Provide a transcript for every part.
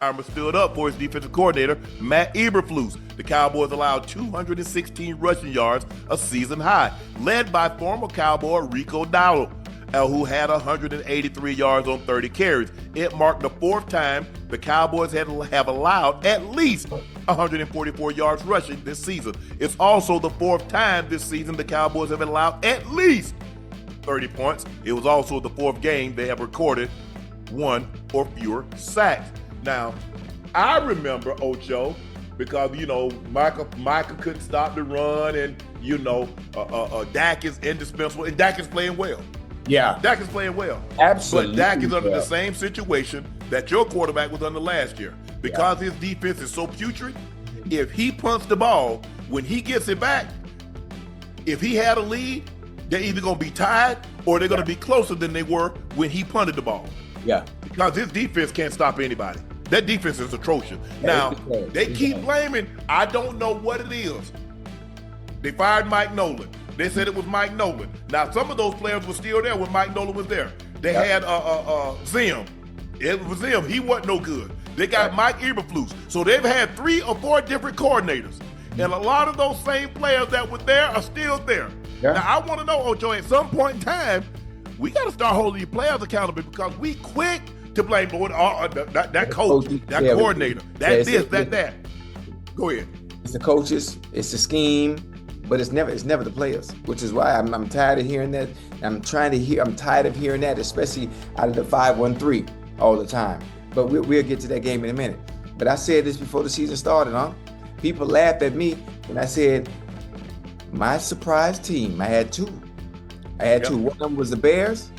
Armour stood up for his defensive coordinator, Matt Eberflus. The Cowboys allowed 216 rushing yards, a season high, led by former Cowboy Rico Dowdle, who had 183 yards on 30 carries. It marked the fourth time the Cowboys have allowed at least 144 yards rushing this season. It's also the fourth time this season the Cowboys have allowed at least 30 points. It was also the fourth game they have recorded one or fewer sacks. Now, I remember Ocho because, Micah couldn't stop the run, and, Dak is indispensable, and Dak is playing well. Yeah. Dak is playing well. Absolutely. But Dak is under the same situation that your quarterback was under last year. Because his defense is so putrid, if he punts the ball, when he gets it back, if he had a lead, they're either going to be tied or they're going to be closer than they were when he punted the ball. Yeah. Because his defense can't stop anybody. That defense is atrocious. Now, they keep blaming, I don't know what it is. They fired Mike Nolan. They said it was Mike Nolan. Now, some of those players were still there when Mike Nolan was there. They had Zim. It was Zim. He wasn't no good. They got Mike Eberflus. So they've had 3 or 4 different coordinators. And a lot of those same players that were there are still there. Yeah. Now, I want to know, Ocho, at some point in time, we got to start holding these players accountable because we quick to blame that coach, that coordinator, that. Go ahead. It's the coaches, it's the scheme, but it's never the players. Which is why I'm tired of hearing that. I'm tired of hearing that, especially out of the 5-1-3 all the time. But we'll get to that game in a minute. But I said this before the season started, huh? People laughed at me when I said my surprise team. I had two. Two. One of them was the Bears,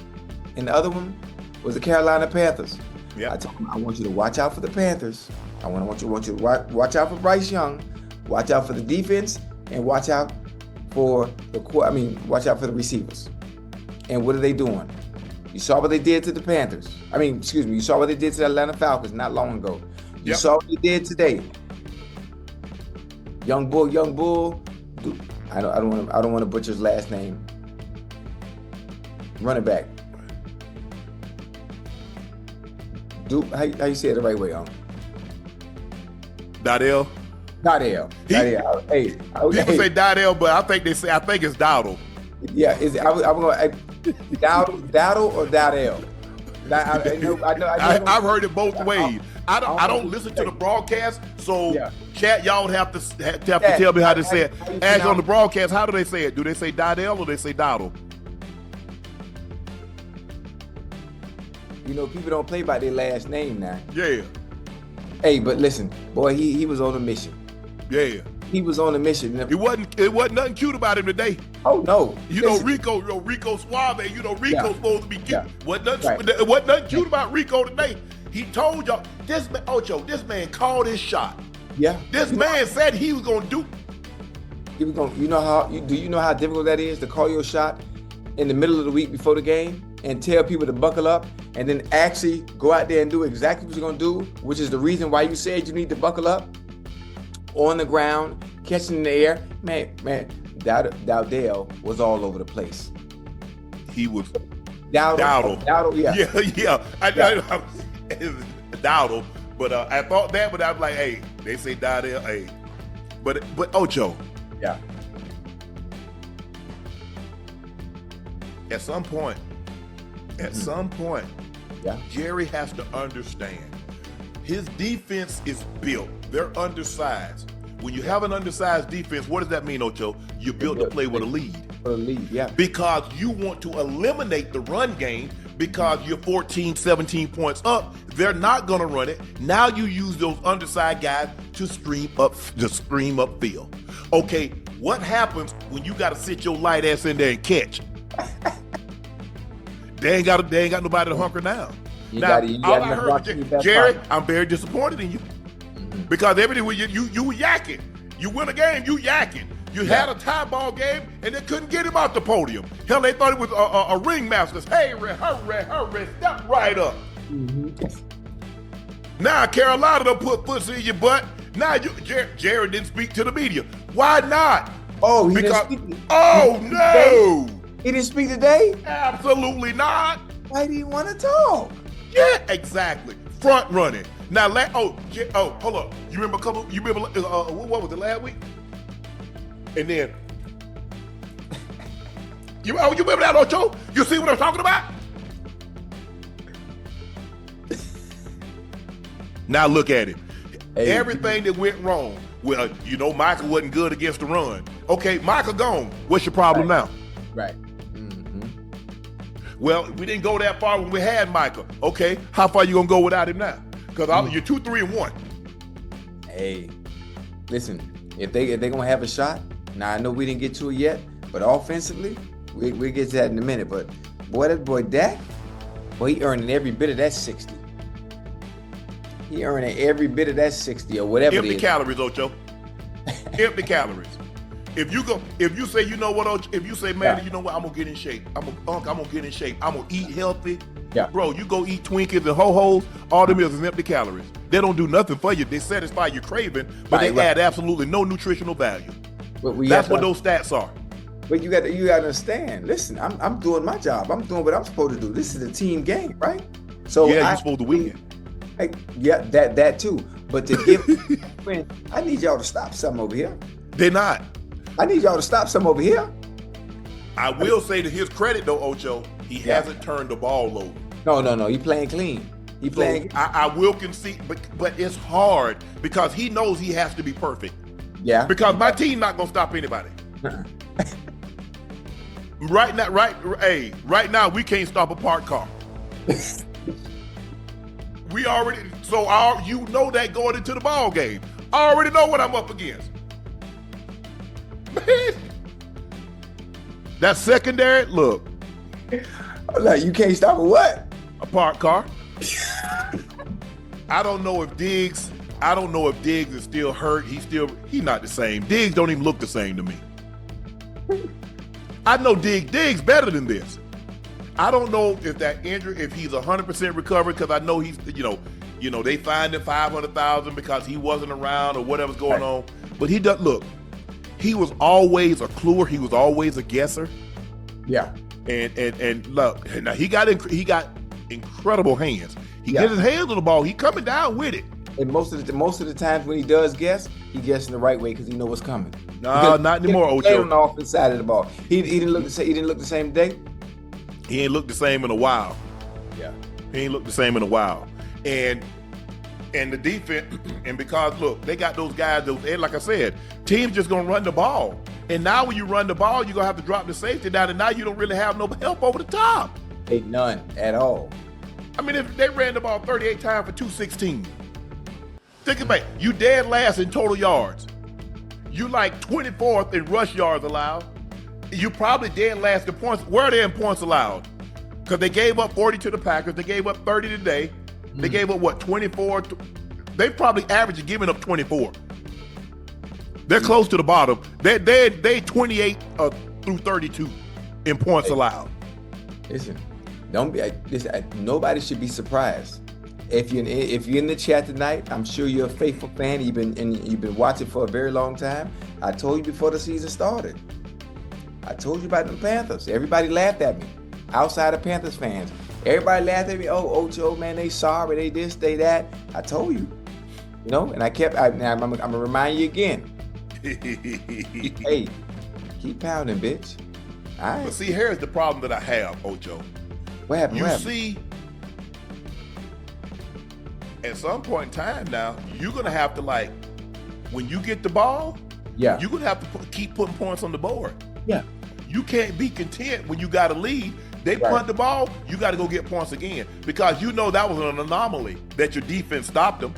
and the other one was the Carolina Panthers. I told them, I want you to watch out for the Panthers. I want you to watch out for Bryce Young, watch out for the defense, and watch out for the receivers. And what are they doing? You saw what they did to the Panthers. You saw what they did to the Atlanta Falcons not long ago. You saw what they did today. Young Bull. I don't want to butcher his last name. Running back. How you say it the right way, Dardell. Hey, people say Dardell, but I think it's Dowdle. Yeah, I'm going Dowdle or Dardell? I've heard it both ways. I don't listen to the broadcast, so chat, y'all have to tell me how to say it. As on the broadcast, how do they say it? Do they say Dardell or they say Dowdle? People don't play by their last name now. Yeah. Hey, but listen, boy, he was on a mission. Yeah. He was on a mission. It wasn't nothing cute about him today. Oh no. Rico Suave, Rico's supposed to be cute. Yeah. Wasn't nothing cute about Rico today. He told y'all, this man called his shot. Yeah. This man said he was gonna do. He was gonna. Do you know how difficult that is to call your shot in the middle of the week before the game and tell people to buckle up and then actually go out there and do exactly what you're gonna do, which is the reason why you said you need to buckle up on the ground, catching in the air. Man, Dowdell was all over the place. He was Dowdle, yeah. I Dowdle, but I thought that, but I was like, hey, they say Dowdell, hey, but Ocho, at some point, Jerry has to understand his defense is built. They're undersized. When you have an undersized defense, what does that mean, Ocho? You're built to play with a lead. Because you want to eliminate the run game because you're 14, 17 points up. They're not going to run it. Now you use those undersized guys to scream upfield. Okay, what happens when you got to sit your light ass in there and catch? They ain't got nobody to hunker down. All I heard was Jerry, I'm very disappointed in you. Because everything you were yakking. You win a game, you yakking. You had a tie ball game, and they couldn't get him out the podium. Hell, they thought it was a ringmaster. Hey, hurry, step right up. Now Carolina done put pussy in your butt. Now Jerry didn't speak to the media. Why not? Oh, no! He didn't speak today? Absolutely not. Why do you want to talk? Yeah, exactly. Front running. Now, hold up. You remember what was it, last week? And then, you remember that, Ocho? You see what I'm talking about? Now look at it. Hey. Everything that went wrong. Well, Michael wasn't good against the run. Okay, Michael gone. What's your problem now? Right. Mm-hmm. Well, we didn't go that far when we had Michael. Okay, how far you gonna go without him now? Because you're 2-3-1. Hey, listen, if they gonna have a shot, now I know we didn't get to it yet, but offensively, we'll get to that in a minute. But that boy Dak, he earning every bit of that 60. He earning every bit of that 60 or whatever it is. Empty calories, Ocho. Empty calories. If you say, Ocho, if you say, man, you know what, I'm gonna get in shape. I'm gonna get in shape. I'm gonna eat healthy. Yeah. Bro, you go eat Twinkies and Ho-Hos, all them is empty calories. They don't do nothing for you. They satisfy your craving, but they add absolutely no nutritional value. That's what those stats are. But you got to understand. Listen, I'm doing my job. I'm doing what I'm supposed to do. This is a team game, right? So yeah, you're supposed to win. Yeah, that too. But to give, I need y'all to stop something over here. They're not. I need y'all to stop something over here. I will say to his credit though, Ocho, he hasn't turned the ball over. No. He playing clean. He playing. I will concede, but it's hard because he knows he has to be perfect. Yeah. Because my team not gonna stop anybody. Right now we can't stop a parked car. We already that going into the ball game. I already know what I'm up against. Man, that secondary, look. Like, you can't stop a what? A parked car. I don't know if Diggs is still hurt. He's not the same. Diggs don't even look the same to me. I know Diggs better than this. I don't know if that injury, if he's 100% recovered, because I know he's, they fined him $500,000 because he wasn't around or whatever's going on. But he does look. He was always a cluer. He was always a guesser. Yeah. And look, now he got incredible hands. He gets his hands on the ball. He coming down with it. And most of the times when he does guess, he guessing the right way because he know what's coming. No, not anymore, Ocho. On the offensive side of the ball, he didn't look the same. He didn't look the same today. He ain't looked the same in a while. Yeah. He ain't looked the same in a while. And the defense, and because look, they got those guys, and like I said, teams just gonna run the ball. And now when you run the ball, you're gonna have to drop the safety down, and now you don't really have no help over the top. Ain't none at all. I mean, if they ran the ball 38 times for 216. Think about it. You dead last in total yards. You like 24th in rush yards allowed. You probably dead last in points. Where are they in points allowed? Because they gave up 40 to the Packers. They gave up 30 today. They gave up, 24? They probably averaging giving up 24. They're close to the bottom. They 28 through 32 in points allowed. Listen, nobody should be surprised. If you're in the chat tonight, I'm sure you're a faithful fan. You've been watching for a very long time. I told you before the season started. I told you about the Panthers. Everybody laughed at me. Outside of Panthers fans, everybody laughed at me. Oh, Ocho, man, they sorry, they this, they that. I told you, and I'm gonna remind you again. Hey, keep pounding, bitch. All right. But see, here's the problem that I have, Ocho. What happened? See, at some point in time now, you're gonna have to when you get the ball, you're gonna have to keep putting points on the board. Yeah. You can't be content when you got a lead. They punt the ball, you got to go get points again because that was an anomaly that your defense stopped them.